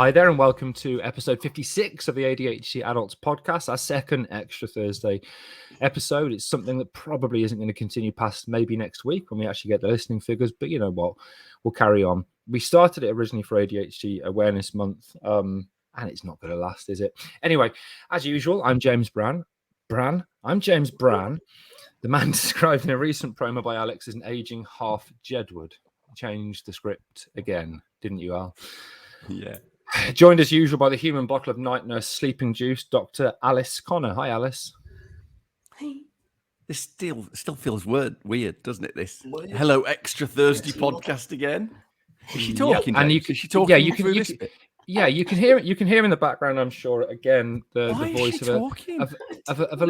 Hi there and welcome to episode 56 of the ADHD Adults podcast, our second Extra Thursday episode. It's something that probably isn't going to continue past maybe next week when we actually get the listening figures, but you know what, we'll carry on. We started it originally for ADHD Awareness Month, and it's not going to last, is it? Anyway, as usual, I'm James Bran. I'm James Bran, the man described in a recent promo by Alex as an aging half Jedward. Changed the script again, didn't you, Al? Yeah. Joined as usual by the human bottle of night nurse sleeping juice, Dr. Alice Connor. Hi, Alice. Hey. This still feels weird, doesn't it? This Hello Extra Thursday podcast again. Is she talking? And James? Is she talking? You can hear it. You can hear in the background. I'm sure. Again, the voice of a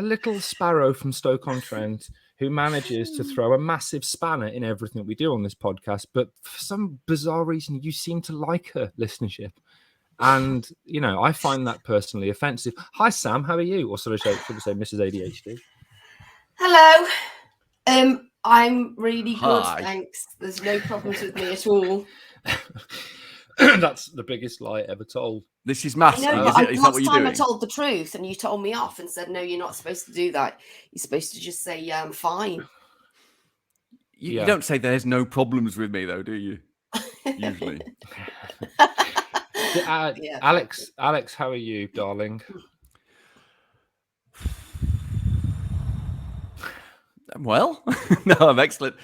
little sparrow from Stoke-on-Trent who manages to throw a massive spanner in everything we do on this podcast. But for some bizarre reason, you seem to like her listenership. And, you know, I find that personally offensive. Hi, Sam. How are you? Or should I say Mrs ADHD? Hello. I'm really good, Hi. thanks. There's no problems with me at all. That's the biggest lie ever told. This is masking, No, is it? Is that what you're doing? I told the truth and you told me off and said, no, you're not supposed to do that. You're supposed to just say, yeah, I'm fine. You don't say there's no problems with me, though, do you? Usually. Yeah. Alex, how are you, darling? Well, no, I'm excellent.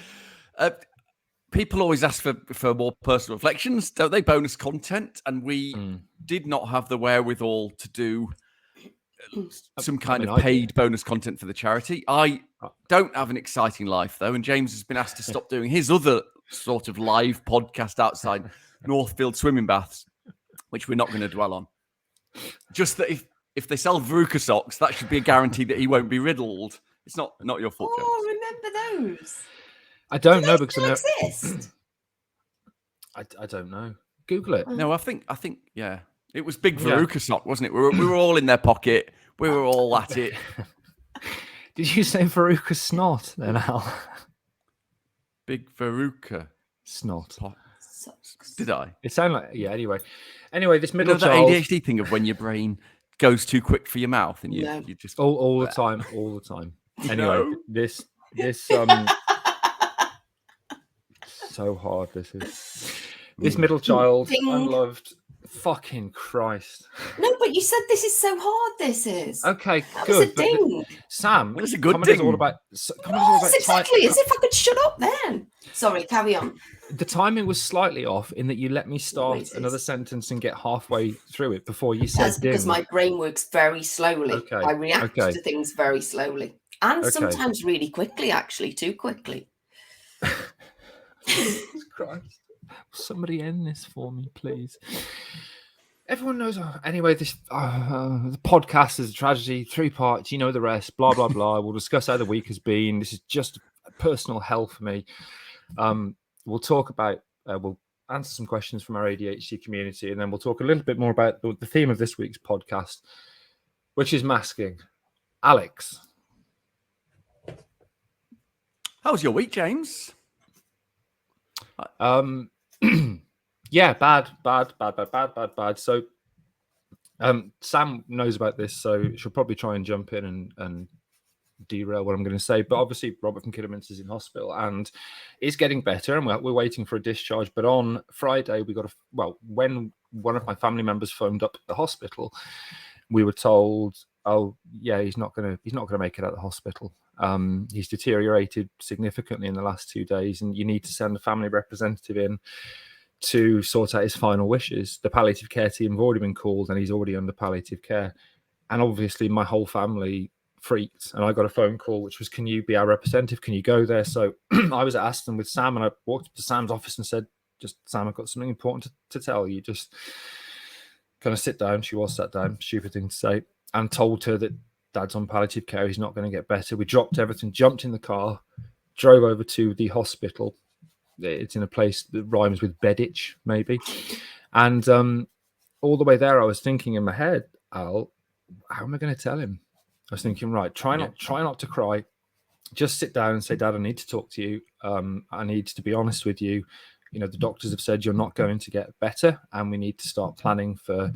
People always ask for more personal reflections, don't they? Bonus content. And we did not have the wherewithal to do some kind of paid bonus content for the charity. I don't have an exciting life, though. And James has been asked to stop doing his other sort of live podcast outside Northfield swimming baths, which we're not going to dwell on. Just that if they sell Veruca socks, that should be a guarantee that he won't be riddled. It's not your fault, James. Oh, remember those? I don't know because they exist. I don't know. Google it. No, I think yeah. It was big Veruca sock, wasn't it? We were all in their pocket. We were all at it. Did you say Veruca snot then, Al? Big Veruca snot. Did I? It sounded like Anyway, this middle that child ADHD thing of when your brain goes too quick for your mouth and you just all the time. Anyway, this so hard. This middle child, unloved. Fucking Christ! No, but you said this is so hard. This is okay. That good. Was a ding. Sam, well, it's a good ding. All about exactly. As if I could shut up then. Sorry, carry on. The timing was slightly off in that you let me start another sentence and get halfway through it before you said That's because my brain works very slowly. Okay. I react to things very slowly and sometimes really quickly, actually, too quickly. Jesus Christ. Somebody end this for me, please. Everyone knows. Anyway, this the podcast is a tragedy, 3 parts. You know the rest. Blah blah blah. We'll discuss how the week has been. This is just personal hell for me. We'll talk about. We'll answer some questions from our ADHD community, and then we'll talk a little bit more about the theme of this week's podcast, which is masking. Alex, how was your week, James? Yeah, bad. So, Sam knows about this, so she'll probably try and jump in and derail what I'm going to say. But obviously, Robert from Kidderminster is in hospital and is getting better, and we're waiting for a discharge. But on Friday, when one of my family members phoned up the hospital, we were told, "Oh, yeah, he's not going to make it out of the hospital. He's deteriorated significantly in the last 2 days, and you need to send a family representative in to sort out his final wishes." The palliative care team have already been called, and he's already under palliative care. And obviously, my whole family freaked, and I got a phone call, which was, "Can you be our representative? Can you go there?" So I was at Aston with Sam, and I walked up to Sam's office and said, "Sam, I've got something important to tell you. Just kind of sit down." She was sat down, stupid thing to say, and told her that Dad's on palliative care. He's not going to get better. We dropped everything, jumped in the car, drove over to the hospital. It's in a place that rhymes with Bedditch, maybe. And all the way there, I was thinking in my head, Al, how am I going to tell him? I was thinking, right, try not to cry. Just sit down and say, "Dad, I need to talk to you. I need to be honest with you. the doctors have said you're not going to get better, and we need to start planning for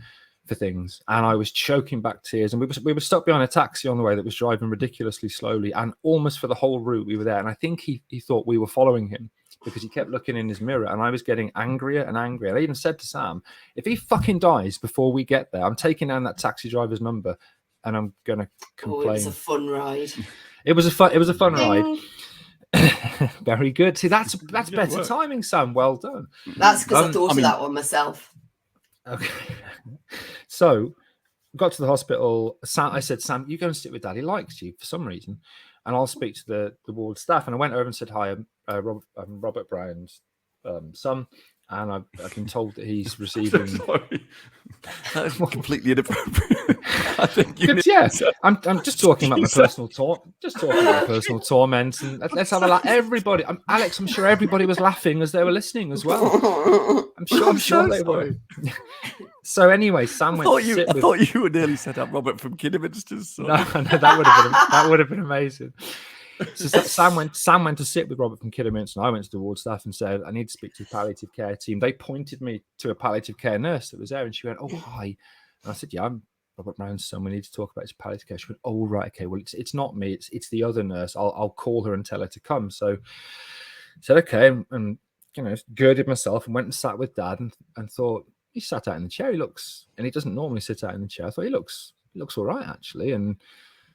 things. And I was choking back tears, and we were stuck behind a taxi on the way that was driving ridiculously slowly, and almost for the whole route we were there. And I think he thought we were following him because he kept looking in his mirror, and I was getting angrier and angrier. I even said to Sam, if he fucking dies before we get there, I'm taking down that taxi driver's number and I'm gonna complain. It was a fun ride. It was a fun ride. Very good. See, that's better timing, Sam. Well done. That's because I thought of that one myself. Okay. So got to the hospital. I said, Sam, you go and sit with Dad. He likes you for some reason, and I'll speak to the ward staff. And I went over and said, hi, I'm Robert Brown's son, and I've been told that he's receiving. Sorry. That is completely inappropriate. I think I'm just talking about my personal personal torment, and let's have a laugh. Everybody, Alex, I'm sure everybody was laughing as they were listening as well. I'm sure they were. So anyway, Sam went. I thought you were nearly set up Robert from Kidderminster's. So. No, that would have been amazing. So Sam went to sit with Robert from Kidderminster, and I went to the ward staff and said, I need to speak to the palliative care team. They pointed me to a palliative care nurse that was there, and she went, oh, hi. And I said, yeah, I'm Robert Brown's son. We need to talk about his palliative care. She went, oh, right, okay. Well, it's not me. It's the other nurse. I'll call her and tell her to come. So I said, okay, and girded myself and went and sat with Dad and thought, he sat out in the chair. He doesn't normally sit out in the chair. I thought he looks all right, actually. And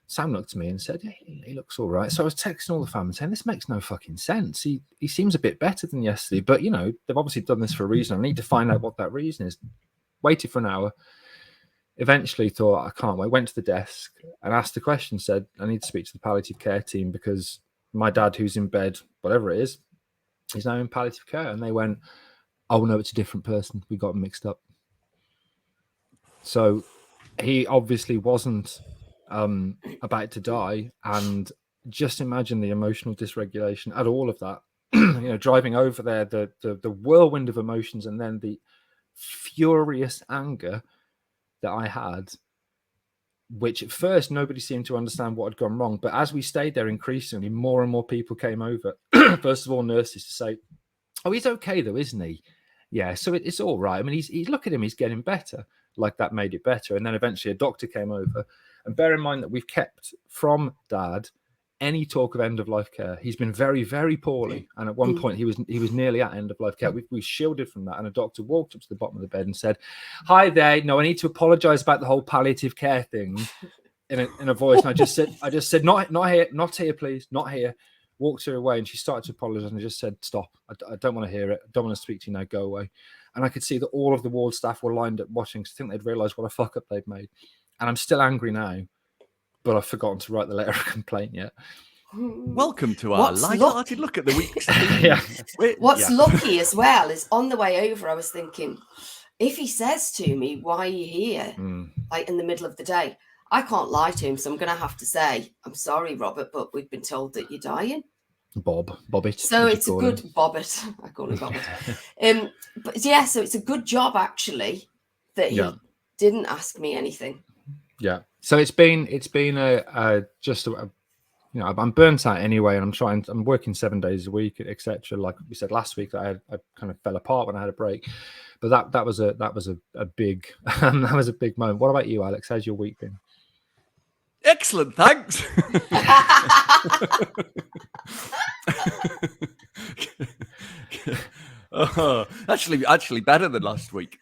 Sam looked at me and said, hey, he looks all right. So I was texting all the family saying, this makes no fucking sense. He seems a bit better than yesterday, but they've obviously done this for a reason. I need to find out what that reason is. Waited for an hour. Eventually thought, I can't wait. Went to the desk and asked the question, said, I need to speak to the palliative care team because my dad, who's in bed, whatever it is now in palliative care. And they went, oh no, it's a different person. We got him mixed up. So he obviously wasn't about to die, and just imagine the emotional dysregulation at all of that. Driving over there, the whirlwind of emotions, and then the furious anger that I had, which at first nobody seemed to understand what had gone wrong. But as we stayed there, increasingly more and more people came over. First of all, nurses to say, oh, he's okay though, isn't he? Yeah, so it's all right. I mean, he's look at him, he's getting better. Like that made it better. And then eventually a doctor came over. And bear in mind that we've kept from Dad any talk of end of life care. He's been very, very poorly, and at one point he was nearly at end of life care. We shielded from that, and a doctor walked up to the bottom of the bed and said, "Hi there. No, I need to apologise about the whole palliative care thing." In a voice, and I just said, not here, please, not here. Walked her away, and she started to apologise, and I just said, "Stop. I don't want to hear it. I don't want to speak to you now. Go away." And I could see that all of the ward staff were lined up watching, because I think they'd realised what a fuck up they'd made. And I'm still angry now, but I've forgotten to write the letter of complaint yet. Welcome to our light-hearted look at the week's What's lucky as well is on the way over, I was thinking, if he says to me, why are you here? Like in the middle of the day, I can't lie to him. So I'm going to have to say, I'm sorry, Robert, but we've been told that you're dying. Bobbit. So it's a good Bobbit. I call him Bobbit. But yeah, so it's a good job actually that he didn't ask me anything. Yeah. So it's been I'm burnt out anyway, and I'm working 7 days a week, etc. Like we said last week, I kind of fell apart when I had a break, but that was a big that was a big moment. What about you, Alex? How's your week been? Excellent, thanks. Actually better than last week.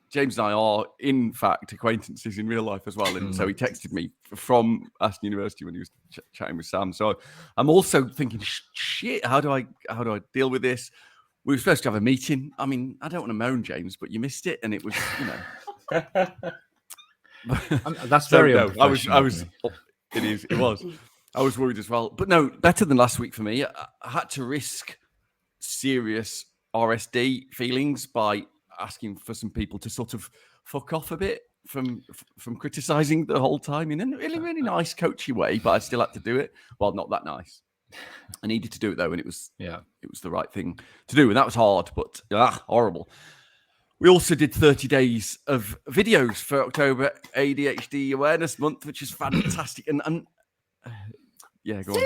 James and I are, in fact, acquaintances in real life as well. And so he texted me from Aston University when he was chatting with Sam. So I'm also thinking, shit, how do I deal with this? We were supposed to have a meeting. I mean, I don't want to moan, James, but you missed it. And it was, That's very no, I was it was. I was worried as well. But no, better than last week for me. I had to risk serious RSD feelings by asking for some people to sort of fuck off a bit from criticizing the whole time in a really, really nice coachy way, but I still had to do it. Well, not that nice. I needed to do it though, and it was the right thing to do, and that was hard, but horrible. We also did 30 days of videos for October ADHD Awareness Month, which is fantastic, and Yeah, go on.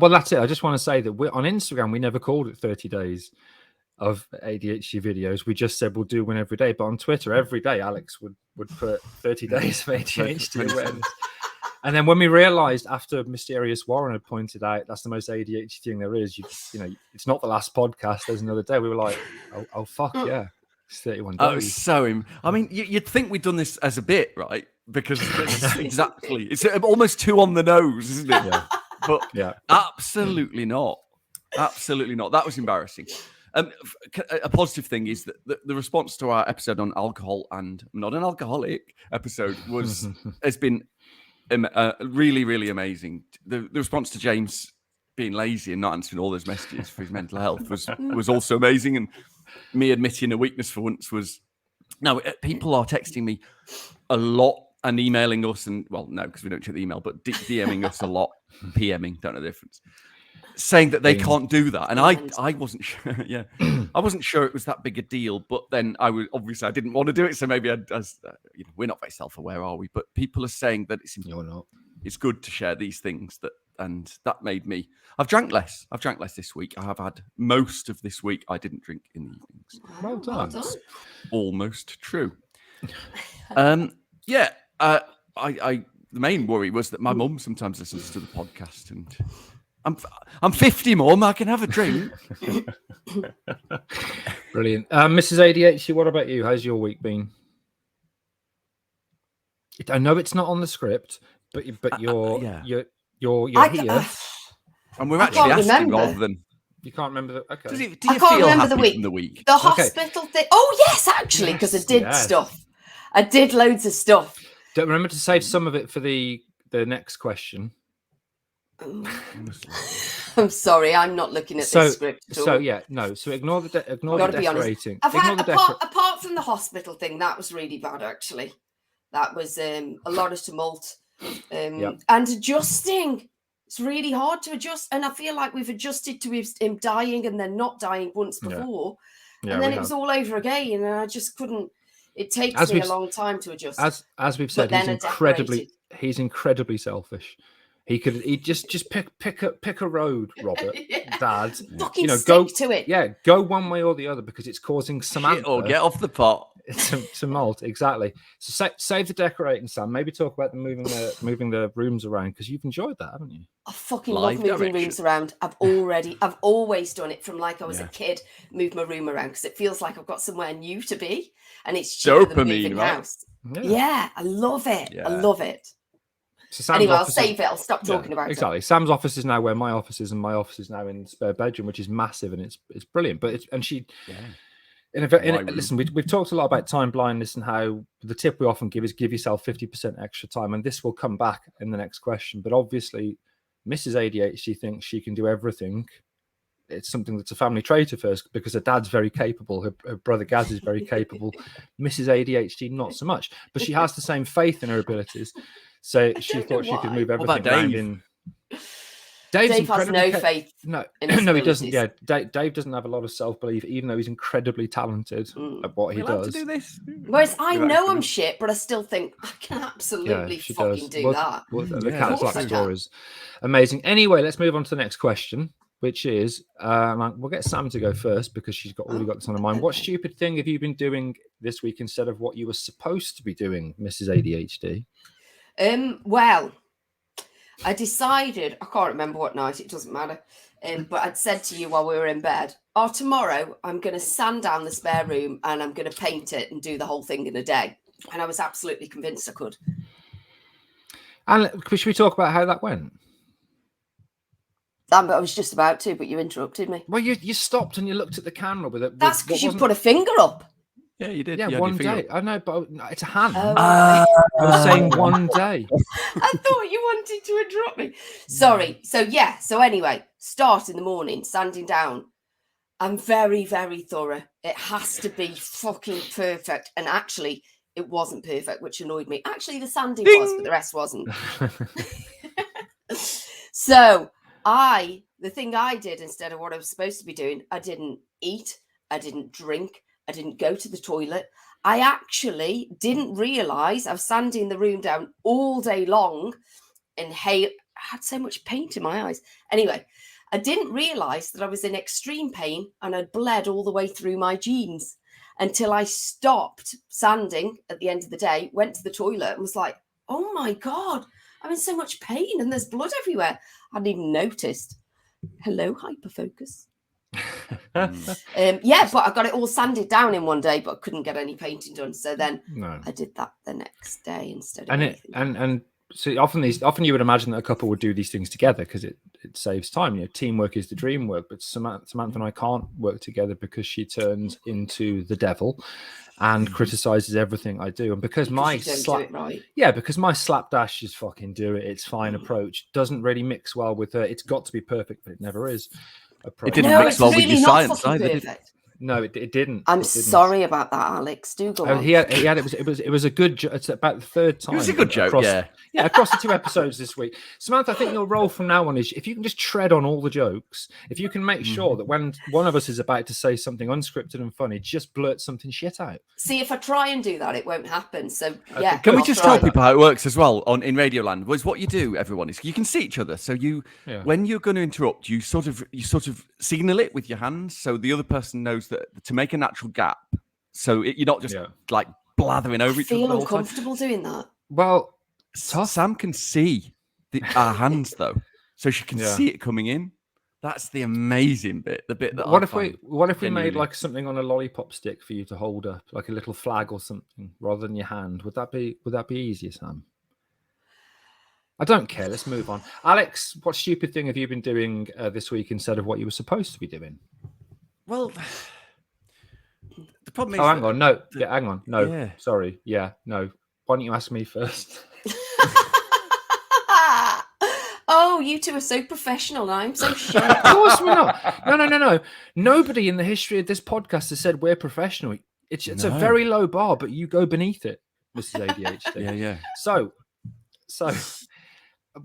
Well, that's it. I just want to say that we're on Instagram. We never called it 30 days of ADHD videos. We just said we'll do one every day. But on Twitter, every day, Alex would put 30 days of ADHD awareness. And then when we realised after Mysterious Warren had pointed out that's the most ADHD thing there is, you know, it's not the last podcast. There's another day. We were like, oh fuck yeah. It's 31 days. I was I mean, you'd think we'd done this as a bit, right? Because exactly, it's almost too on the nose, isn't it? Yeah. But absolutely not. Absolutely not. That was embarrassing. A positive thing is that the response to our episode on alcohol and I'm not an alcoholic episode has been really, really amazing. The response to James being lazy and not answering all those messages for his mental health was also amazing. And me admitting a weakness for once was no. People are texting me a lot and emailing us, and well, no, because we don't check the email, but DMing us a lot, PMing, don't know the difference, saying that they can't do that. And I wasn't sure. Yeah, I wasn't sure it was that big a deal. But then I didn't want to do it, so maybe we're not very self-aware, are we? But people are saying that it's good to share these things and that made me. I've drank less this week. I have had most of this week. I didn't drink in the evenings. Well done. Almost true. Yeah. The main worry was that my mum sometimes listens to the podcast, and I'm 50, Mum. I can have a drink. Brilliant. Mrs ADHD, what about you? How's your week been? I know it's not on the script, but you're here. And we're actually asking rather than. You can't remember the. Okay. Do you I can't feel remember happy from the week? The hospital thing. Oh yes, actually, because I did stuff. I did loads of stuff. Don't remember to save some of it for the next question. I'm sorry, I'm not looking at this script at all. So ignore the decorating. Apart from the hospital thing, that was really bad. Actually, that was a lot of tumult and adjusting. It's really hard to adjust, and I feel like we've adjusted to him dying and then not dying once before, and then it was all over again, and I just couldn't. It takes me a long time to adjust. As we've said, he's incredibly selfish. He just pick a road, Robert, Dad. Fucking stick to it. Yeah, go one way or the other because it's causing Samantha. Or get off the pot. Tumult, exactly. So save the decorating, Sam. Maybe talk about moving the rooms around because you've enjoyed that, haven't you? I fucking love moving rooms around. I've always done it from like I was a kid. Move my room around because it feels like I've got somewhere new to be, and it's cheaper than moving house. Yeah, I love it. Yeah. I love it. So anyway, I'll save it. I'll stop talking about it. Exactly. Sam's office is now where my office is, and my office is now in the spare bedroom, which is massive, and it's brilliant. But listen, we've talked a lot about time blindness and how the tip we often give is give yourself 50% extra time, and this will come back in the next question. But obviously, Mrs ADHD thinks she can do everything. It's something that's a family trait of hers because her dad's very capable. Her brother Gaz is very capable. Mrs ADHD, not so much, but she has the same faith in her abilities. So she thought she could move everything around in. Dave has no faith. No, he doesn't. Yeah, Dave doesn't have a lot of self-belief, even though he's incredibly talented at what he does. To do this? Whereas I know I'm shit, but I still think I can absolutely fucking do that. The Cat's Black story is amazing. Anyway, let's move on to the next question, which is we'll get Sam to go first because she's already got this on her mind. What stupid thing have you been doing this week instead of what you were supposed to be doing, Mrs ADHD? Well, I decided, I can't remember what night, it doesn't matter, but I'd said to you while we were in bed, tomorrow I'm going to sand down the spare room and I'm going to paint it and do the whole thing in a day. And I was absolutely convinced I could. And should we talk about how that went? I was just about to, but you interrupted me. Well, you stopped and you looked at the camera with it. That's because you put a finger up. Yeah, you did. Yeah, one day. I know, but it's a hand. I was saying one day. I thought you wanted to interrupt me. Sorry. So anyway, start in the morning, sanding down. I'm very, very thorough. It has to be fucking perfect. And actually, it wasn't perfect, which annoyed me. Actually, the sanding was, but the rest wasn't. So the thing I did instead of what I was supposed to be doing, I didn't eat, I didn't drink, I didn't go to the toilet. I actually didn't realise I was sanding the room down all day long, had so much paint in my eyes. Anyway, I didn't realise that I was in extreme pain and I'd bled all the way through my jeans until I stopped sanding at the end of the day, went to the toilet and was like, oh my God, I'm in so much pain and there's blood everywhere. I hadn't even noticed. Hello, hyperfocus. Yeah, but I got it all sanded down in one day, but I couldn't get any painting done. So then I did that the next day instead of and so often you would imagine that a couple would do these things together because it saves time. You know, teamwork is the dream work. But Samantha and I can't work together because she turns into the devil and criticizes everything I do. And because my slapdash is fucking do it, it's fine approach doesn't really mix well with her. It's got to be perfect, but it never is. It didn't mix well with your science either, did it? No, it didn't. I'm sorry about that, Alex. Do go on. He had it was a good joke. It's about the third time. It was a good joke, across the 2 episodes this week. Samantha, I think your role from now on is if you can just tread on all the jokes, if you can make sure that when one of us is about to say something unscripted and funny, just blurt something shit out. See, if I try and do that, it won't happen. So can we just tell people how it works as well in Radioland? Was what you do, everyone, is you can see each other. So when you're going to interrupt, you sort of signal it with your hands, so the other person knows that to make a natural gap. So you're not just like blathering over each other. I feel uncomfortable doing that. Well, Sam can see our hands though, so she can see it coming in. That's the amazing bit. The bit that what if we made like something on a lollipop stick for you to hold up, like a little flag or something, rather than your hand? Would that be easier, Sam? I don't care. Let's move on. Alex, what stupid thing have you been doing this week instead of what you were supposed to be doing? Well, the problem is. Oh, hang on. No. Hang on. No. Yeah. Sorry. Yeah. No. Why don't you ask me first? Oh, you two are so professional and I'm so shit. Of course we're not. No. Nobody in the history of this podcast has said we're professional. It's a very low bar, but you go beneath it, Mrs ADHD. Yeah. So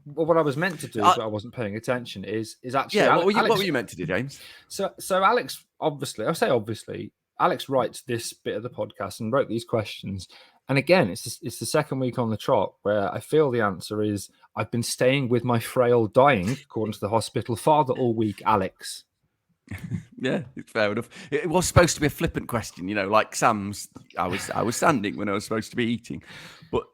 what I was meant to do, but I wasn't paying attention, is actually. Yeah, what were you meant to do, James? So Alex, obviously, Alex writes this bit of the podcast and wrote these questions. And again, it's the second week on the trot where I feel the answer is I've been staying with my frail dying, according to the hospital father, all week, Alex. Yeah, it's fair enough. It was supposed to be a flippant question, like Sam's. I was standing when I was supposed to be eating, but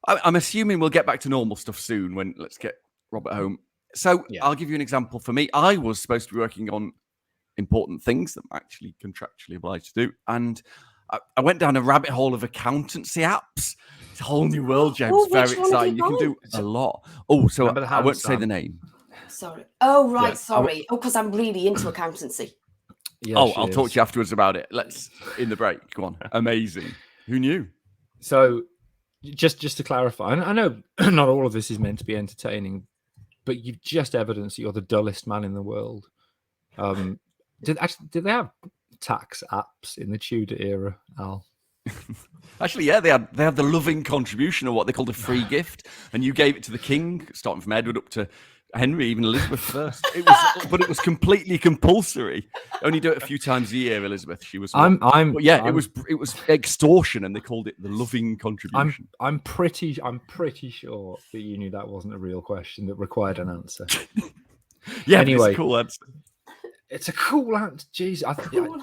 I'm assuming we'll get back to normal stuff soon. Let's get Robert home. So I'll give you an example. For me, I was supposed to be working on important things that I'm actually contractually obliged to do, and I went down a rabbit hole of accountancy apps. It's a whole new world, James. Oh, very exciting. You can do a lot. Oh, so I won't say the name. Sorry. Oh, right. Yeah, sorry. Because I'm really into accountancy. Yeah, I'll talk to you afterwards about it. Let's in the break. Go on. Amazing. Who knew? So just to clarify, I know not all of this is meant to be entertaining, but you've just evidenced that you're the dullest man in the world. Did they have tax apps in the Tudor era, Al? Actually, yeah, they had the loving contribution, or what they called a free gift, and you gave it to the king, starting from Edward up to Henry, even Elizabeth first. But it was completely compulsory. Only do it a few times a year, Elizabeth. She was. It was extortion, and they called it the loving contribution. I'm pretty sure that you knew that wasn't a real question that required an answer. Yeah, anyway, it's a cool answer. It's a cool answer. Jeez,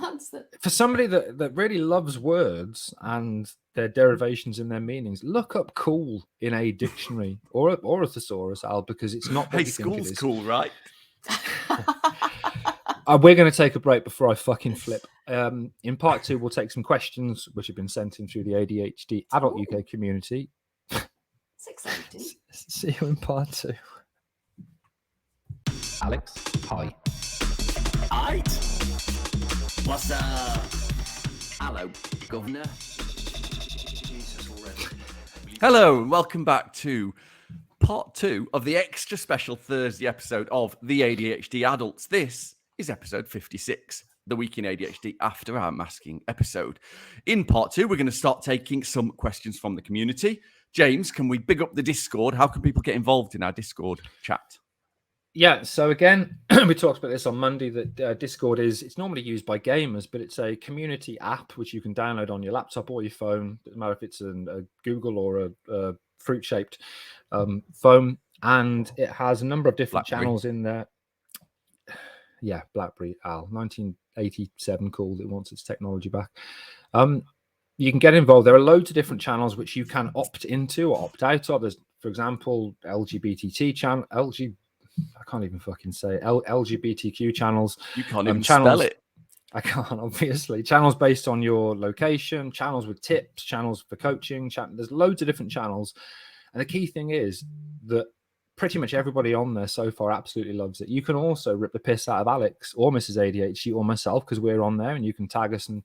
Answer. For somebody that really loves words and their derivations and their meanings, look up "cool" in a dictionary or a thesaurus, Al, because it's not. Hey, school's cool, right? We're going to take a break before I fucking flip. In part 2, we'll take some questions which have been sent in through the ADHD adult UK community. It's exciting. See you in part 2. Alex, hi. Aight. What's up? Hello, Governor. Jesus already. Hello, and welcome back to part 2 of the extra special Thursday episode of The ADHD Adults. This is episode 56, the week in ADHD after our masking episode. In part 2, we're going to start taking some questions from the community. James, can we big up the Discord? How can people get involved in our Discord chat? Yeah, so again, we talked about this on Monday, that Discord it's normally used by gamers, but it's a community app which you can download on your laptop or your phone. Doesn't matter if it's a Google or a fruit-shaped phone. and it has a number of different BlackBerry. channels in there. Yeah, BlackBerry Al, 1987 called it, wants its technology back. You can get involved. There are loads of different channels which you can opt into or opt out of. There's, for example, LGBTT channel, I can't even fucking say it, LGBTQ channels. You can't even spell it. I can't, obviously. Channels based on your location, channels with tips, channels for coaching. There's loads of different channels. And the key thing is that pretty much everybody on there so far absolutely loves it. You can also rip the piss out of Alex or Mrs ADHD or myself because we're on there, and you can tag us and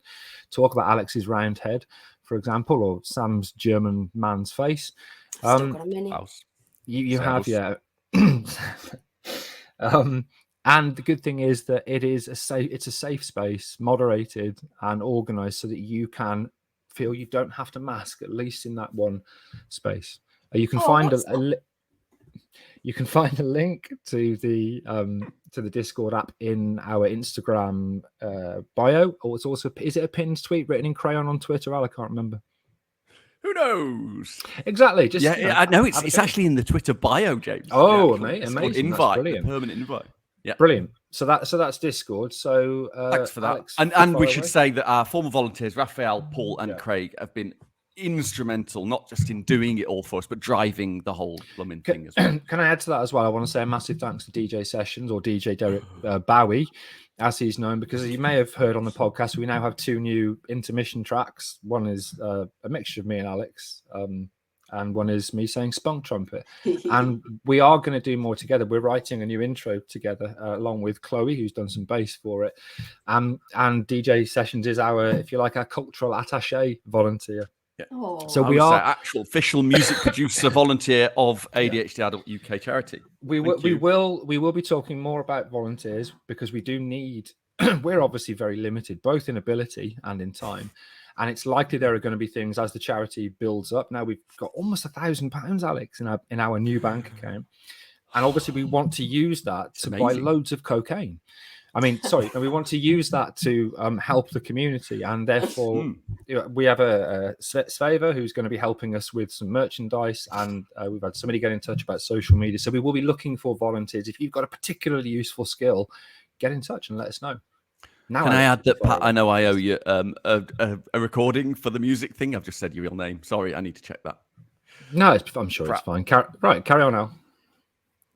talk about Alex's round head, for example, or Sam's German man's face. Still got a mini. You have, yeah. And the good thing is that it's a safe space, moderated and organized, so that you can feel you don't have to mask, at least in that one space. You can find you can find a link to the Discord app in our Instagram bio, or it's also, is it a pinned tweet written in crayon on Twitter? Al, I can't remember. Who knows? Exactly. Just I know it's actually in the Twitter bio, James. Oh, amazing! Invite, the permanent invite. Yeah, brilliant. So that's Discord. So thanks for that. Alex, and we should say that our former volunteers, Raphael, Paul, and Craig, have been instrumental, not just in doing it all for us, but driving the whole blooming thing as well. Can I add to that as well? I want to say a massive thanks to DJ Sessions, or DJ Derek Bowie, as he's known, because as you may have heard on the podcast, we now have 2 new intermission tracks. One is a mixture of me and Alex, and one is me saying spunk trumpet. And we are going to do more together. We're writing a new intro together, along with Chloe, who's done some bass for it. And DJ Sessions is our, if you like, our cultural attaché volunteer. Yeah. So we are actual official music producer volunteer of ADHD Adult UK charity. We will be talking more about volunteers, because we do need. We're obviously very limited, both in ability and in time, and it's likely there are going to be things as the charity builds up. Now we've got almost £1,000, Alex, in our new bank account, and obviously we want to use that to buy loads of cocaine. I mean, sorry, we want to use that to help the community, and therefore we have a Sveva who's going to be helping us with some merchandise, and we've had somebody get in touch about social media. So we will be looking for volunteers. If you've got a particularly useful skill, get in touch and let us know. Now, can I add that, Pat, I know I owe you a recording for the music thing. I've just said your real name. Sorry, I need to check that. No, I'm sure it's fine. Carry on now.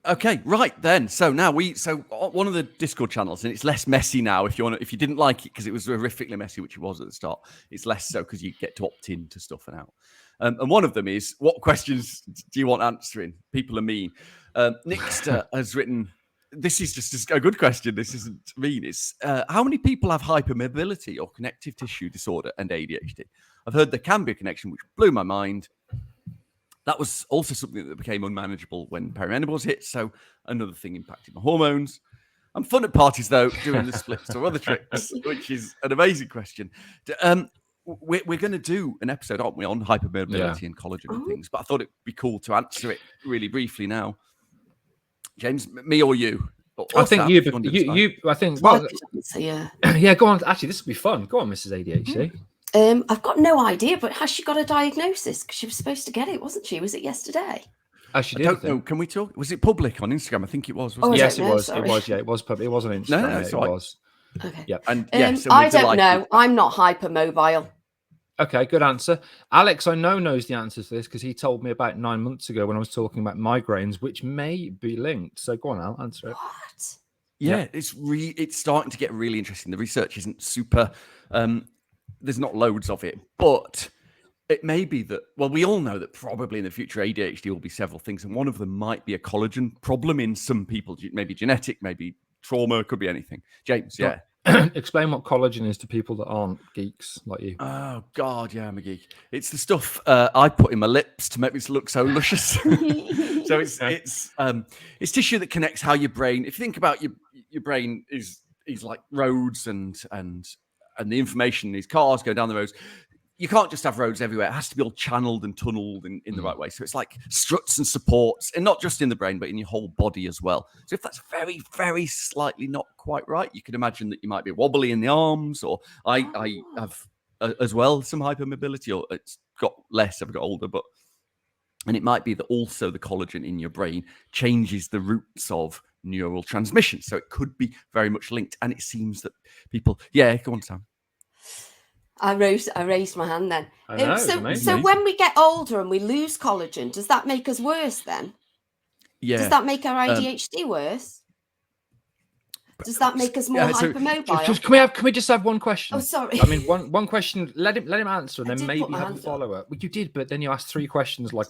Okay, right then. So now one of the Discord channels, and it's less messy now. If you didn't like it because it was horrifically messy, which it was at the start, it's less so because you get to opt in to stuff and out. And one of them is, what questions do you want answering? People are mean. Nixter has written, this is just a good question. This isn't mean. It's how many people have hypermobility or connective tissue disorder and ADHD? I've heard there can be a connection, which blew my mind. That was also something that became unmanageable when perimenopause hit. So another thing impacted my hormones. I'm fun at parties, though, doing the splits or other tricks, which is an amazing question. We're going to do an episode, aren't we, on hypermobility and collagen and things. But I thought it'd be cool to answer it really briefly now. James, me or you? I think you. I think. Well, yeah. Go on. Actually, this will be fun. Go on, Mrs ADHD. I've got no idea, but has she got a diagnosis? Because she was supposed to get it, wasn't she? Was it yesterday? I don't know. Can we talk? Was it public on Instagram? I think it was. Yes, it was. Sorry. It was. Yeah, it was public. It was on Instagram. No, it was. Okay. Yeah. And I don't know. I'm not hypermobile. Okay, good answer. Alex, I knows the answer to this because he told me about 9 months ago when I was talking about migraines, which may be linked. So go on, Al, answer it. What? Yeah, it's starting to get really interesting. The research isn't super. There's not loads of it, but it may be that, well, we all know that probably in the future ADHD will be several things, and one of them might be a collagen problem in some people, maybe genetic, maybe trauma, could be anything. James, yeah. Explain what collagen is to people that aren't geeks like you. Oh, God, yeah, I'm a geek. It's the stuff I put in my lips to make me look so luscious. So it's tissue that connects how your brain, if you think about your brain is like roads and the information, these cars go down the roads. You can't just have roads everywhere. It has to be all channeled and tunneled in the right way. So it's like struts and supports, and not just in the brain, but in your whole body as well. So if that's very, very slightly not quite right, you can imagine that you might be wobbly in the arms, or I have as well some hypermobility, or it's got less as I've got older, but And it might be that also the collagen in your brain changes the routes of neural transmission. So it could be very much linked. And it seems that people, yeah, go on, Sam. I raised my hand then. I know, it's So amazing. when we get older and we lose collagen, does that make us worse then? Yeah. Does that make our ADHD worse? Does that make us more hypermobile? Can we just have one question? Oh, sorry. I mean, one question. Let him answer, and I then did maybe put my have a hand up. follow-up. Well, you did, but then you asked 3 questions like.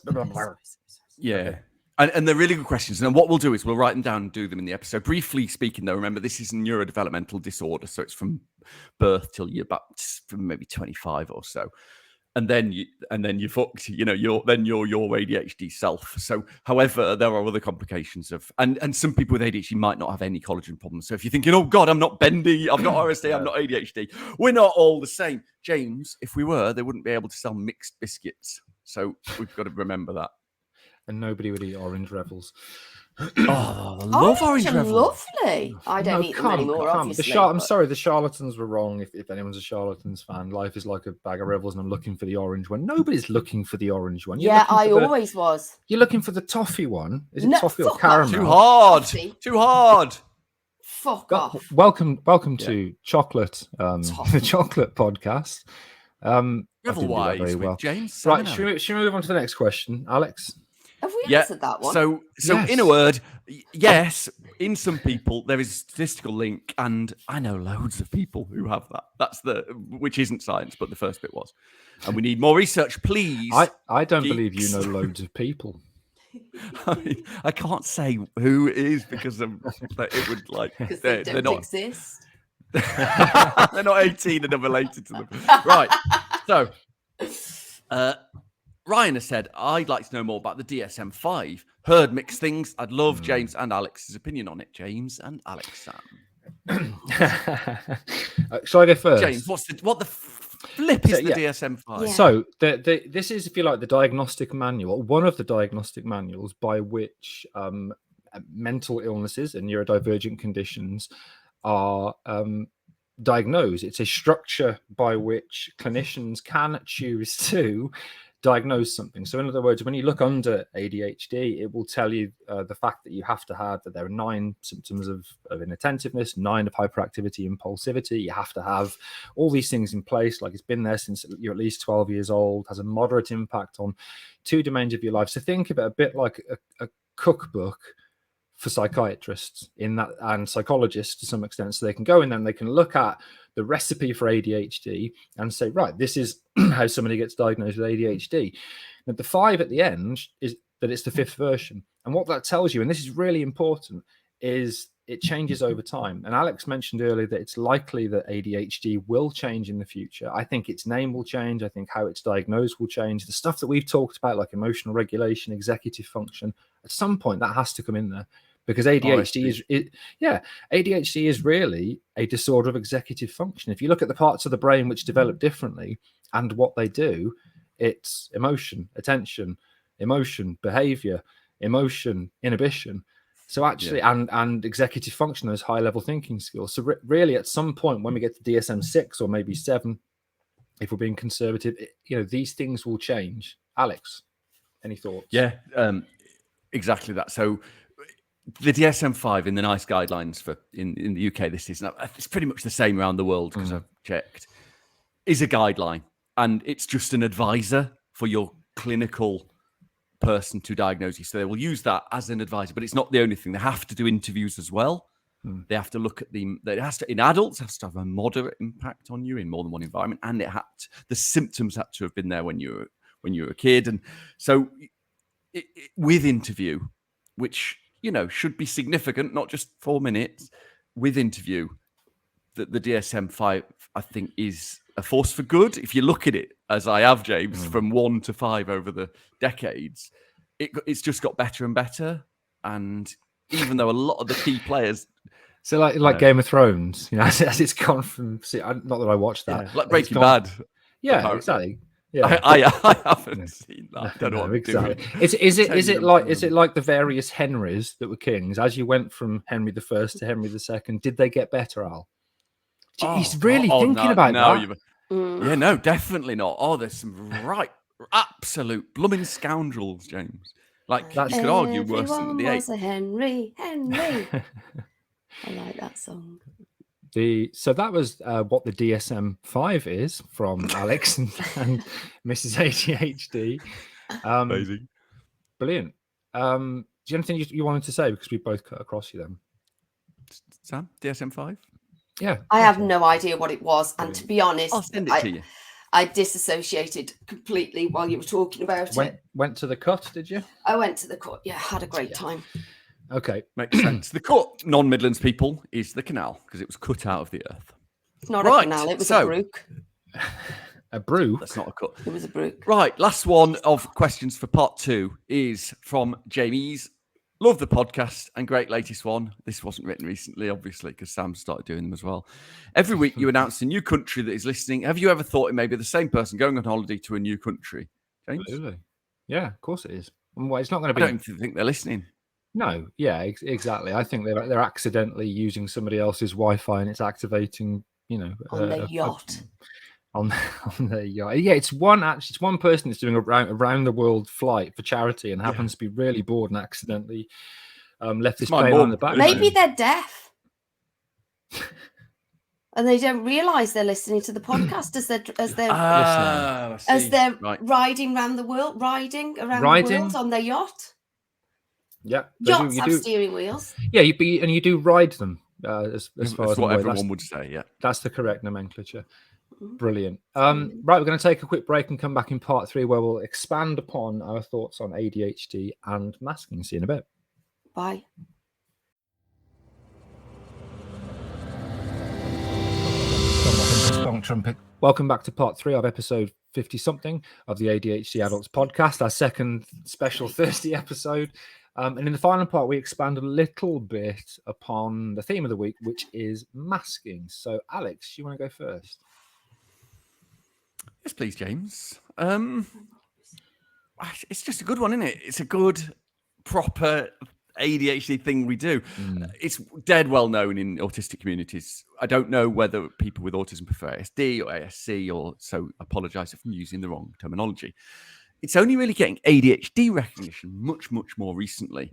Yeah. Okay. And they're really good questions. And what we'll do is we'll write them down and do them in the episode. Briefly speaking, though, remember, this is a neurodevelopmental disorder. So it's from birth till you're about from maybe 25 or so. And then you're fucked, you're your ADHD self. So, however, there are other complications of, and some people with ADHD might not have any collagen problems. So if you're thinking, oh God, I'm not bendy, I've got RSD, I'm not ADHD, we're not all the same. James, if we were, they wouldn't be able to sell mixed biscuits. So we've got to remember that. And nobody would eat orange Revels. Oh, I love orange are Revels. Lovely. I don't eat them anymore, obviously. I'm sorry, the charlatans were wrong. If anyone's a charlatans fan, life is like a bag of Revels, and I'm looking for the orange one. Nobody's looking for the orange one. Always was. You're looking for the toffee one. Is it toffee or caramel? Too hard. Toffee. Too hard. Fuck off. Welcome to Chocolate, the Chocolate Podcast. Revel-wise with James. Right, should we move on to the next question, Alex? Have we answered that one? So yes. In a word, yes, in some people there is a statistical link, and I know loads of people who have that. That's which isn't science, but the first bit was. And we need more research, please. I don't geeks. believe you know loads of people. I mean, I can't say who it is because it would like Because they're they don't not exist. they're not 18 and I'm related to them. Right. So Ryan has said, I'd like to know more about the DSM-5. Heard mixed things. I'd love James and Alex's opinion on it. James and Alex, Sam. Shall I go first? James, what the flip is the DSM-5? Yeah. So this is, if you like, the diagnostic manual, one of the diagnostic manuals by which mental illnesses and neurodivergent conditions are diagnosed. It's a structure by which clinicians can choose to diagnose something. So in other words, when you look under ADHD, it will tell you the fact that you have to have that there are 9 symptoms of inattentiveness, 9 of hyperactivity, impulsivity. You have to have all these things in place, like it's been there since you're at least 12 years old, has a moderate impact on 2 domains of your life. So think of it a bit like a cookbook for psychiatrists in that, and psychologists to some extent, so they can go in there and they can look at the recipe for ADHD and say, right, this is how somebody gets diagnosed with ADHD. Now, the 5 at the end is that it's the 5th version. And what that tells you, and this is really important, is it changes over time. And Alex mentioned earlier that it's likely that ADHD will change in the future. I think its name will change. I think how it's diagnosed will change. The stuff that we've talked about, like emotional regulation, executive function, at some point that has to come in there. Because ADHD ADHD is really a disorder of executive function. If you look at the parts of the brain which develop differently and what they do, it's emotion, attention, emotion, behavior, emotion, inhibition. So actually, and executive function, those high-level thinking skills. So really, at some point when we get to DSM-6 or maybe 7, if we're being conservative, these things will change. Alex, any thoughts? Yeah, exactly that. So the DSM-5 in the NICE guidelines for in the UK this season, it's pretty much the same around the world because I've checked, is a guideline. And it's just an advisor for your clinical person to diagnose you. So they will use that as an advisor, but it's not the only thing. They have to do interviews as well. They have to look at in adults, it has to have a moderate impact on you in more than one environment. And the symptoms had to have been there when you were a kid. And so with interview, which, should be significant, not just 4 minutes, with interview, the DSM-5, I think, is a force for good. If you look at it, as I have, James, from 1 to 5 over the decades, it's just got better and better. And even though a lot of the key players... So like Game of Thrones, as it's gone from... not that I watched that. Yeah, like Breaking Bad. Yeah, apparently. Exactly. Yeah, I haven't seen that. I don't know what exactly. I'm doing. Is it like the various Henrys that were kings? As you went from Henry I to Henry II, did they get better, Al? He's really thinking about that. Yeah, no, definitely not. Oh, there's some right Absolute blooming scoundrels, James. Like, That's- you could argue worse than the Everyone eight. was a Henry. I like that song. So that was what the DSM-5 is from Alex and Mrs ADHD. Amazing. Brilliant. Do you have anything you wanted to say, because we both cut across you then? Sam, DSM-5? Yeah. I have no idea what it was, and to be honest, I'll send it to you. I disassociated completely while you were talking about it. Went to the cut, did you? I went to the court. Yeah, had a great time. Okay. Makes sense. The cut, non-Midlands people, is the canal, because it was cut out of the earth. It's not Right, a canal, it was so- a brook. A brew. That's not a cut. It was a brook. Right, last one of questions for part 2 is from Jamie's. Love the podcast and great latest one. This wasn't written recently, obviously, because Sam started doing them as well. Every week you announce a new country that is listening. Have you ever thought it may be the same person going on holiday to a new country? James? Absolutely. Yeah, of course it is. Well, it's not going to I be. don't even think they're listening. No, yeah, exactly. I think they're accidentally using somebody else's Wi-Fi and it's activating, On their yacht. On their yacht. Yeah, it's one person that's doing a round the world flight for charity and happens to be really bored and accidentally left this my plane mum. on the back. Maybe they're deaf. And they don't realise they're listening to the podcast as they're Right. riding around the world, the world on their yacht. Yeah, Yachts have steering wheels. Yeah, you do ride them as far That's as what I'm aware. everyone would say, yeah. That's the correct nomenclature. Brilliant. Right, we're going to take a quick break and come back in part 3 where we'll expand upon our thoughts on ADHD and masking. See you in a bit. Bye. Trumpet. Welcome back to part 3 of episode 50-something of the ADHD Adults podcast, our second special Thursday episode. And in the final part, we expand a little bit upon the theme of the week, which is masking. So, Alex, you want to go first? Yes, please, James. It's just a good one, isn't it? It's a good, proper ADHD thing we do. It's dead well known in autistic communities. I don't know whether people with autism prefer ASD or ASC, or so I apologise if I'm using the wrong terminology. It's only really getting ADHD recognition much, much more recently.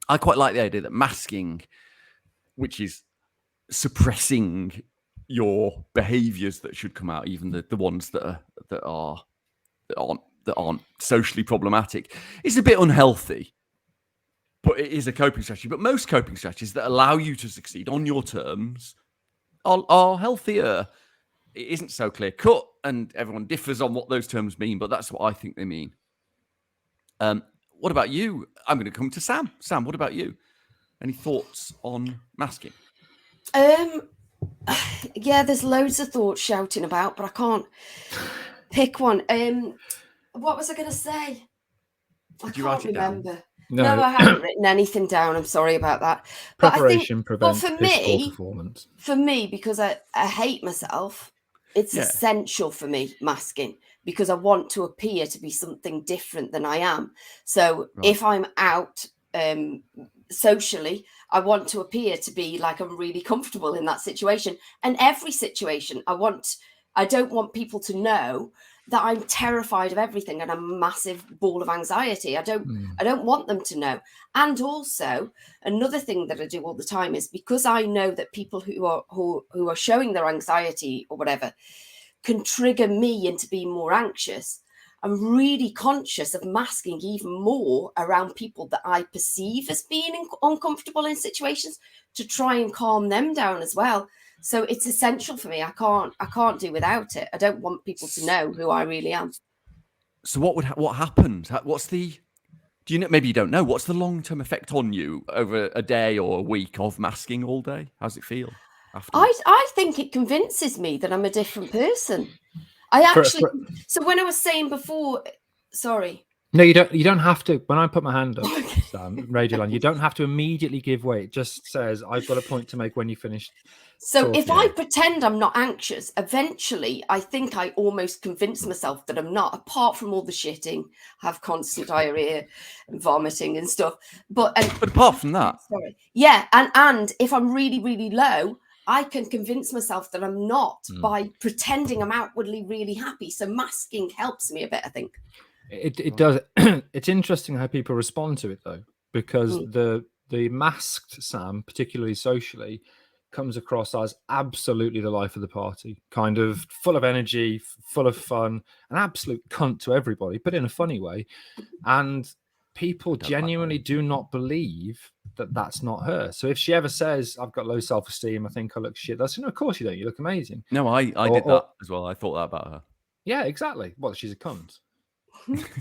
I quite like the idea that masking, which is suppressing your behaviours that should come out, even the ones that aren't socially problematic, is a bit unhealthy. But it is a coping strategy. But most coping strategies that allow you to succeed on your terms are healthier. It isn't so clear cut, and everyone differs on what those terms mean, but that's what I think they mean. What about you? I'm going to come to Sam. Sam, what about you? Any thoughts on masking? Yeah, there's loads of thoughts shouting about, but I can't pick one. What was I going to say? Did you write it down? Remember. No, I haven't written anything down. I'm sorry about that. Preparation prevents for piss poor me, performance. For me, because I hate myself, it's essential for me, masking, because I want to appear to be something different than I am. So if I'm out socially, I want to appear to be like I'm really comfortable in that situation. And every situation, I don't want people to know that I'm terrified of everything and I'm a massive ball of anxiety. I don't want them to know. And also another thing that I do all the time is, because I know that people who are showing their anxiety or whatever can trigger me into being more anxious, I'm really conscious of masking even more around people that I perceive as being uncomfortable in situations, to try and calm them down as well. So it's essential for me. I can't do without it. I don't want people to know who I really am. So what happened? Do you know? Maybe you don't know. What's the long-term effect on you over a day or a week of masking all day? How's it feel afterwards? I think it convinces me that I'm a different person. So when I was saying before, sorry. No, you don't have to. When I put my hand up, Sam, Radio Line, you don't have to immediately give way. It just says, I've got a point to make when you finish. So if I pretend I'm not anxious, eventually I think I almost convince myself that I'm not, apart from all the shitting, have constant diarrhea and vomiting and stuff. But apart from that, sorry. Yeah. And if I'm really, really low, I can convince myself that I'm not by pretending I'm outwardly really happy. So masking helps me a bit, I think. It does. It's interesting how people respond to it, though, because the masked Sam, particularly socially, comes across as absolutely the life of the party, kind of full of energy, full of fun, an absolute cunt to everybody, but in a funny way. And people genuinely do not believe that that's not her. So if she ever says, I've got low self-esteem, I think I look shit, that's, of course you don't, you look amazing. No, I did that as well. I thought that about her. Yeah, exactly. Well, she's a cunt.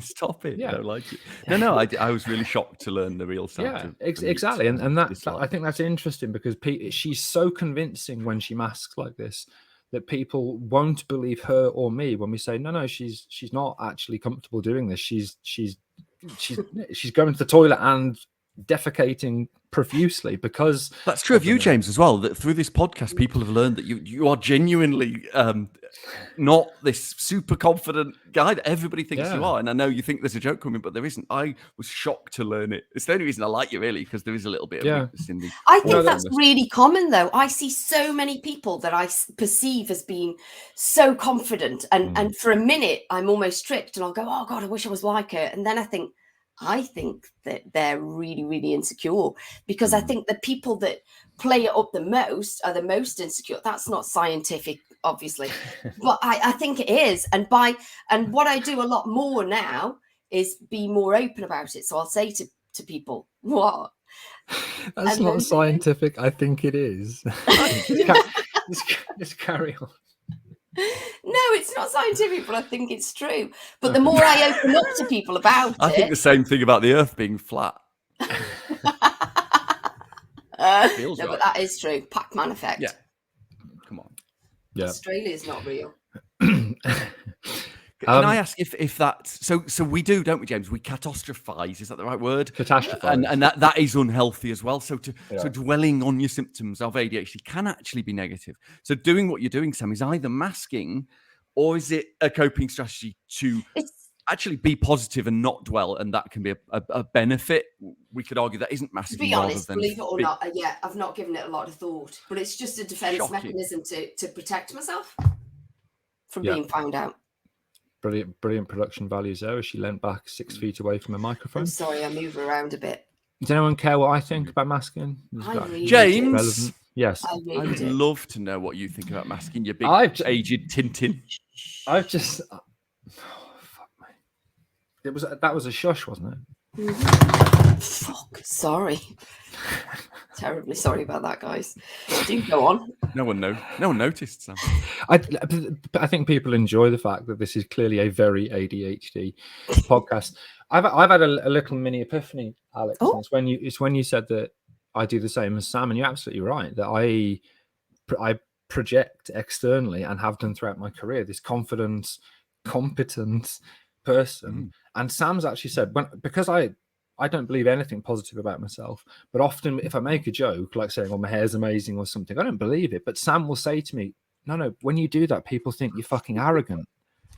Stop it. Yeah. I don't like it. No, I was really shocked to learn the real side. Yeah, exactly. And that I think that's interesting because she's so convincing when she masks like this that people won't believe her or me when we say, no, she's not actually comfortable doing this. She's going to the toilet and defecating profusely because that's true of you, James, as well. That through this podcast, people have learned that you are genuinely not this super confident guy that everybody thinks you are. And I know you think there's a joke coming, but there isn't. I was shocked to learn it. It's the only reason I like you, really, because there is a little bit of weakness in the. I think that's really common, though. I see so many people that I perceive as being so confident, and for a minute I'm almost tricked, and I'll go, "Oh God, I wish I was like her," and then I think that they're really, really insecure, because I think the people that play it up the most are the most insecure. That's not scientific, obviously, but I think it is. And what I do a lot more now is be more open about it. So I'll say to people, what? That's not scientific. I think it is. Just carry on. No, it's not scientific, but I think it's true. But the more I open up to people about I think the same thing about the Earth being flat. No, but that is true. Pac-Man effect. Yeah. Come on. Yeah. Australia is not real. Can I ask if that's so we do, don't we, James? We catastrophize. Is that the right word? Catastrophize. And that is unhealthy as well. So dwelling on your symptoms of ADHD can actually be negative. So doing what you're doing, Sam, is either masking or is it a coping strategy to actually be positive and not dwell, and that can be a benefit. We could argue that isn't masking. To be honest, believe it or not, I've not given it a lot of thought, but it's just a defense mechanism to protect myself from being found out. Brilliant production values there as she leant back 6 feet away from a microphone. I'm sorry, I move around a bit. Does anyone care what I think about masking? James? Relevant? Yes. I would love to know what you think about masking, you big aged Tintin. I've just... Oh, fuck me. That was a shush, wasn't it? Fuck, sorry. Terribly sorry about that, guys. Do go on. No one noticed, Sam. I think people enjoy the fact that this is clearly a very ADHD podcast. I've had a little mini epiphany, Alex. Oh. It's when you said that I do the same as Sam, and you're absolutely right that I project externally and have done throughout my career this confident, competent person. And Sam's actually said because I don't believe anything positive about myself, but often if I make a joke, like saying, "Oh, my hair's amazing" or something, I don't believe it. But Sam will say to me, no, when you do that, people think you're fucking arrogant.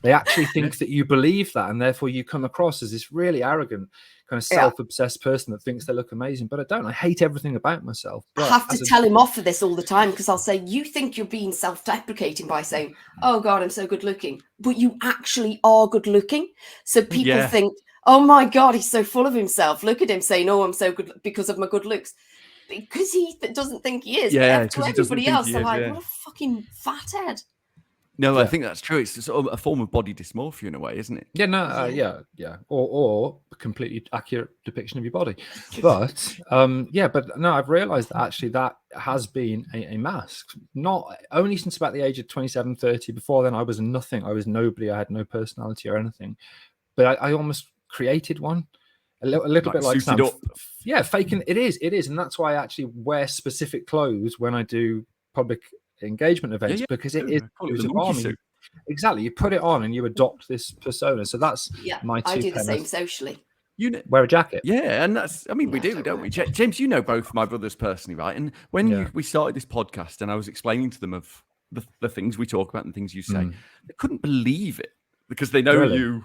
They actually think that you believe that, and therefore you come across as this really arrogant, kind of self-obsessed person that thinks they look amazing. But I don't. I hate everything about myself. But I have to tell him off for this all the time, because I'll say, you think you're being self-deprecating by saying, "Oh God, I'm so good looking," but you actually are good looking. So people think, "Oh my God, he's so full of himself. Look at him saying, 'Oh, I'm so good because of my good looks,'" because he doesn't think he is. Yeah, to everybody else, they're like, "What a fucking fathead." No, I think that's true. It's sort of a form of body dysmorphia in a way, isn't it? Yeah, no, yeah, or a completely accurate depiction of your body. But but no, I've realised that actually that has been a mask. Not only since about the age of 27, 30. Before then, I was nothing. I was nobody. I had no personality or anything. But I almost created one, a little bit like Sam. Yeah, faking. It is, and that's why I actually wear specific clothes when I do public engagement events, because it is exactly. You put it on and you adopt this persona. So that's my two. I do the same socially. You wear a jacket. Yeah, and that's. I mean, we do, don't we, James? You know both my brothers personally, right? And when we started this podcast, and I was explaining to them of the things we talk about and things you say, they couldn't believe it because they know you.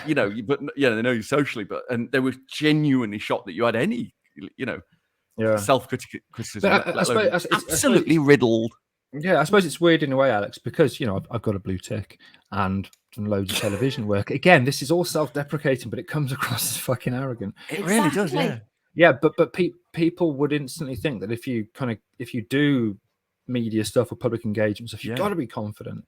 You know, but they know you socially, and they were genuinely shocked that you had any, self-criticism. I suppose, absolutely riddled. Yeah, I suppose it's weird in a way, Alex, because I've got a blue tick and done loads of television work. Again, this is all self-deprecating, but it comes across as fucking arrogant. It really does, yeah. Yeah, but people would instantly think that if you do media stuff or public engagement stuff, you've got to be confident.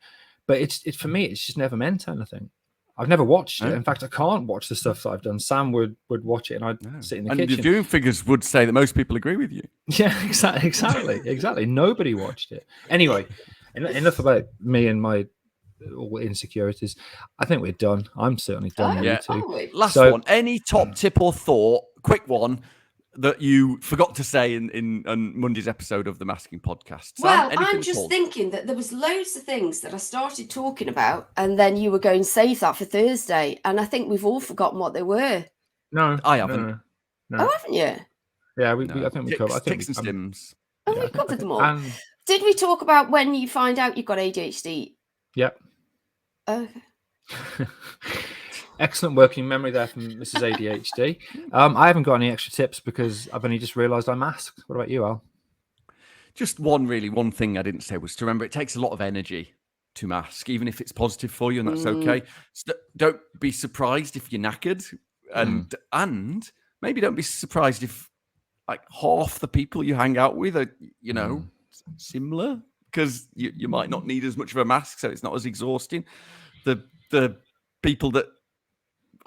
But it's for me, it's just never meant anything. I've never watched it. In fact, I can't watch the stuff that I've done. Sam would watch it, and I'd sit in the kitchen. And the viewing figures would say that most people agree with you. Yeah, exactly. Nobody watched it. Anyway, enough about me and my insecurities. I think we're done. I'm certainly done. Yeah. Last one. Any top tip or thought, quick one, that you forgot to say in Monday's episode of the Masking Podcast? Well, I'm just thinking that there was loads of things that I started talking about, and then you were going to save that for Thursday, and I think we've all forgotten what they were. No, I haven't. No. Oh, haven't you? Yeah, I think we covered. Ticks and stims. Oh, we covered them all. Did we talk about when you find out you've got ADHD? Yep. Okay. Excellent working memory there from Mrs ADHD. I haven't got any extra tips because I've only just realised I masked. What about you, Al? Just one thing I didn't say was to remember it takes a lot of energy to mask, even if it's positive for you, and that's okay. So don't be surprised if you're knackered, and maybe don't be surprised if like half the people you hang out with are, similar, because you might not need as much of a mask, so it's not as exhausting. The people that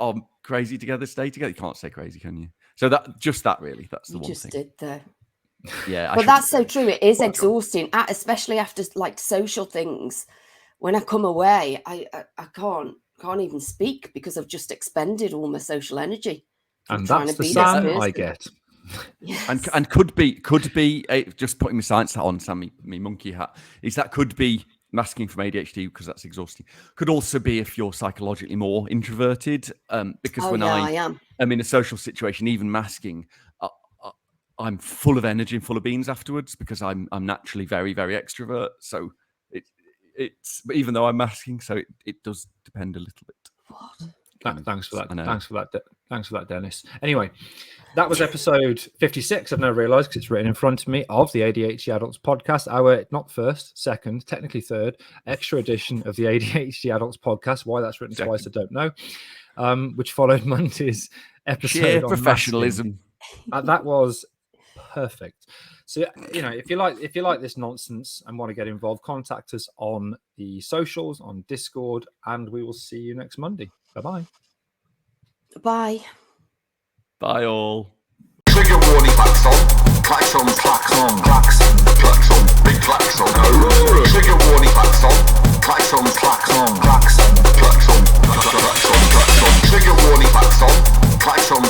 are crazy together stay together. You can't say crazy, can you? So that's the one thing. You just did though. Yeah, but that's so true. It is exhausting, especially after like social things. When I come away, I can't even speak because I've just expended all my social energy. And that's the Sam I get. Yes. And could be just putting my science hat on, Sam, me monkey hat, is that could be masking from ADHD because that's exhausting. Could also be if you're psychologically more introverted, because I am in a social situation, even masking, I'm full of energy and full of beans afterwards because I'm naturally very, very extrovert. So but even though I'm masking, so it does depend a little bit. What? Thanks for that. Thanks for that, Dennis. Anyway, that was episode 56. I've now realised because it's written in front of me of the ADHD Adults podcast. Our not first, second, technically third extra edition of the ADHD Adults podcast. Why that's written twice, I don't know. Which followed Monday's episode. Sheer on professionalism. That was perfect. So if you like this nonsense and want to get involved, contact us on the socials, on Discord, and we will see you next Monday. Bye-bye. Bye. Bye all. Trigger warning klaxon. Klaxon, klaxon, klaxon, klaxon, big klaxon. Trigger warning klaxon. Klaxon, klaxon, klaxon, klaxon, klaxon, klaxon. Trigger warning klaxon. Klaxon.